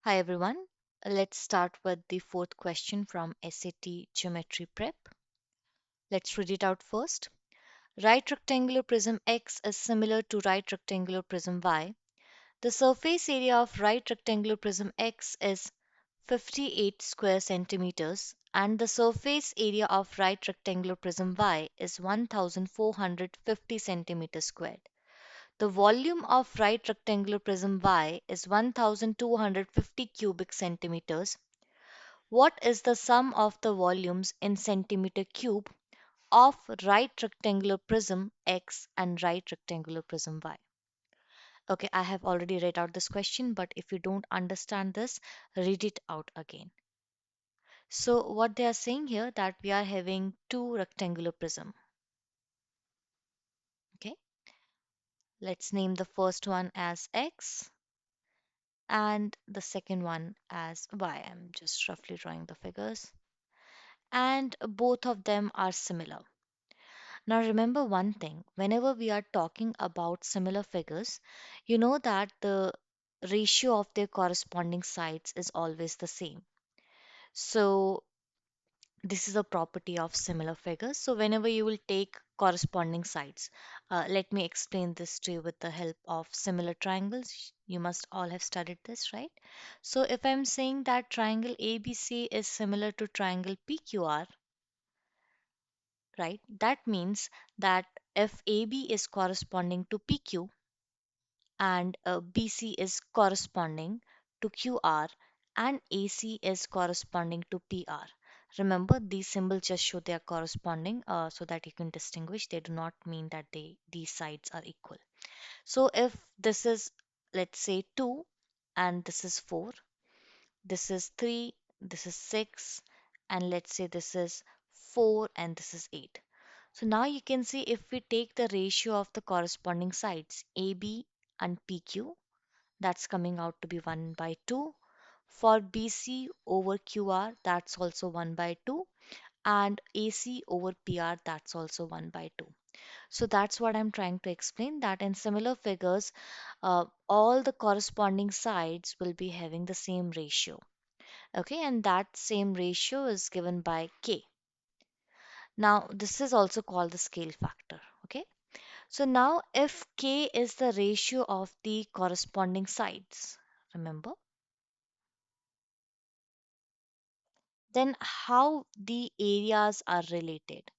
Hi everyone. Let's start with the fourth question from SAT Geometry Prep. Let's read it out first. Right rectangular prism X is similar to right rectangular prism Y. The surface area of right rectangular prism X is 58 square centimeters and the surface area of right rectangular prism Y is 1450 centimeters squared. The volume of right rectangular prism Y is 1250 cubic centimeters. What is the sum of the volumes in centimeter cube of right rectangular prism X and right rectangular prism Y? Okay, I have already read out this question, but if you don't understand this, read it out again. So what they are saying here that we are having two rectangular prism. Okay, let's name the first one as X and the second one as Y. I'm just roughly drawing the figures. And both of them are similar. Now, remember one thing whenever we are talking about similar figures, you know that the ratio of their corresponding sides is always the same. So, this is a property of similar figures. So, whenever you will take corresponding sides, let me explain this to you with the help of similar triangles. You must all have studied this, right? So, if I'm saying that triangle ABC is similar to triangle PQR, right? That means that if AB is corresponding to PQ and BC is corresponding to QR and AC is corresponding to PR. Remember, these symbols just show they are corresponding so that you can distinguish. They do not mean that these sides are equal. So if this is, let's say, 2 and this is 4, this is 3, this is 6, and let's say this is 4 and this is 8. So now you can see if we take the ratio of the corresponding sides AB and PQ, that's coming out to be 1 by 2. For BC over QR, that's also 1 by 2. And AC over PR, that's also 1 by 2. So that's what I'm trying to explain, that in similar figures, all the corresponding sides will be having the same ratio. Okay, and that same ratio is given by K. Now, this is also called the scale factor. Okay, so now if K is the ratio of the corresponding sides, remember, then how the areas are related.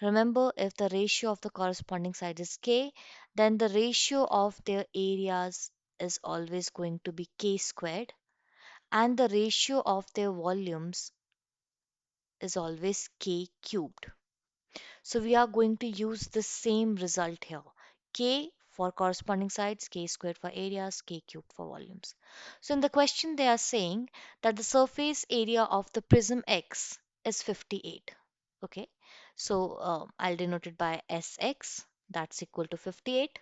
Remember, if the ratio of the corresponding side is K, then the ratio of their areas is always going to be K squared, and the ratio of their volumes is always K cubed. So we are going to use the same result here. K for corresponding sides, K squared for areas, K cubed for volumes. So in the question they are saying that the surface area of the prism X is 58. Okay. So I'll denote it by Sx, that's equal to 58.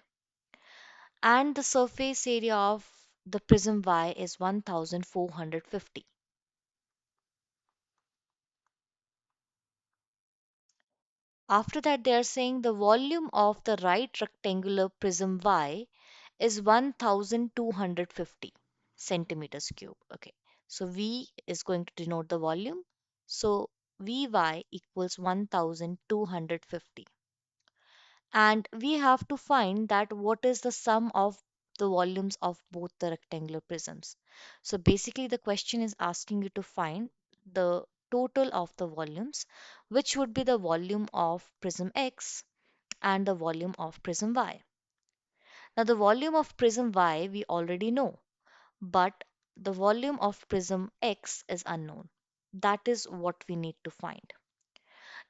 And the surface area of the prism Y is 1450. After that, they are saying the volume of the right rectangular prism Y is 1250 centimeters cube. Okay, so V is going to denote the volume. So Vy equals 1250. And we have to find that what is the sum of the volumes of both the rectangular prisms. So basically, the question is asking you to find the total of the volumes, which would be the volume of prism X and the volume of prism Y. Now, the volume of prism Y we already know, but the volume of prism X is unknown. That is what we need to find.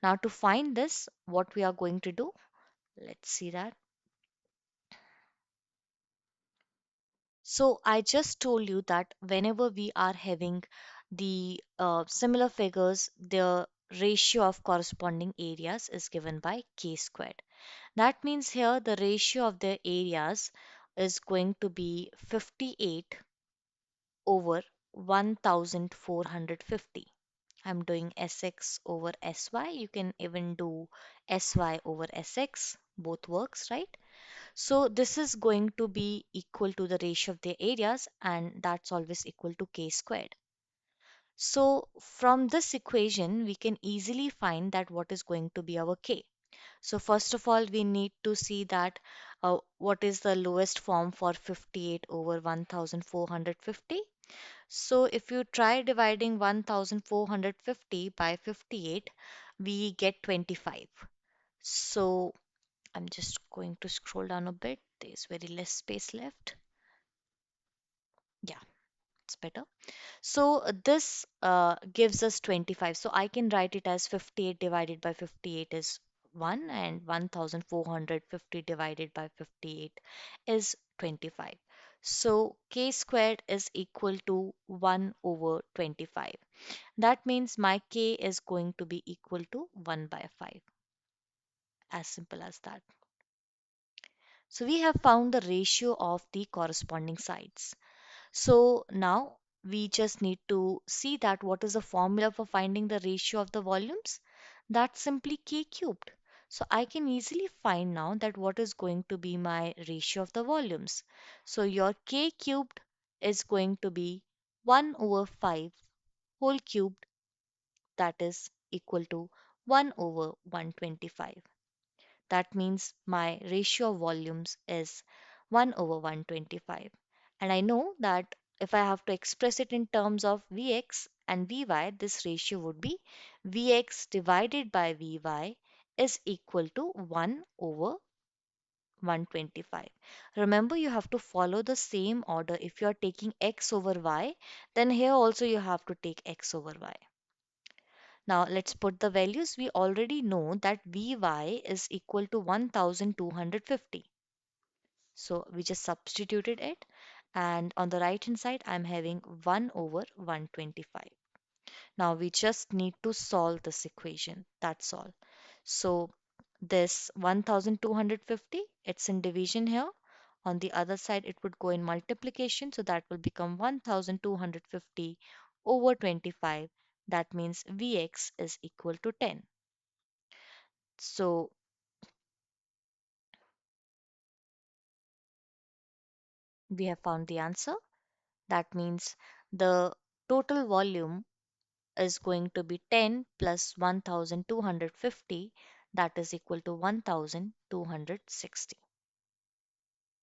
Now, to find this, what we are going to do, let's see that. So I just told you that whenever we are having the similar figures, the ratio of corresponding areas is given by k squared. That means here the ratio of the areas is going to be 58 over 1450. I'm doing Sx over Sy. You can even do Sy over Sx. Both works, right? So this is going to be equal to the ratio of their areas, and that's always equal to k squared. So from this equation, we can easily find that what is going to be our k. So first of all, we need to see that what is the lowest form for 58 over 1450. So if you try dividing 1450 by 58, we get 25. So I'm just going to scroll down a bit. There's very less space left. Yeah, it's better. So this gives us 25. So I can write it as 58 divided by 58 is 1, and 1450 divided by 58 is 25. So k squared is equal to 1 over 25. That means my k is going to be equal to 1 by 5. As simple as that. So we have found the ratio of the corresponding sides. So now we just need to see that what is the formula for finding the ratio of the volumes? That's simply k cubed. So I can easily find now that what is going to be my ratio of the volumes. So your k cubed is going to be 1 over 5 whole cubed, that is equal to 1 over 125. That means my ratio of volumes is 1 over 125. And I know that if I have to express it in terms of Vx and Vy, this ratio would be Vx divided by Vy is equal to 1 over 125. Remember, you have to follow the same order. If you are taking x over y, then here also you have to take x over y. Now let's put the values. We already know that Vy is equal to 1250. So we just substituted it, and on the right hand side I'm having 1 over 125. Now we just need to solve this equation. That's all. So this 1250, it's in division here. On the other side, it would go in multiplication. So that will become 1250 over 25. That means Vx is equal to 10. So we have found the answer. That means the total volume is going to be 10 plus 1250, that is equal to 1260.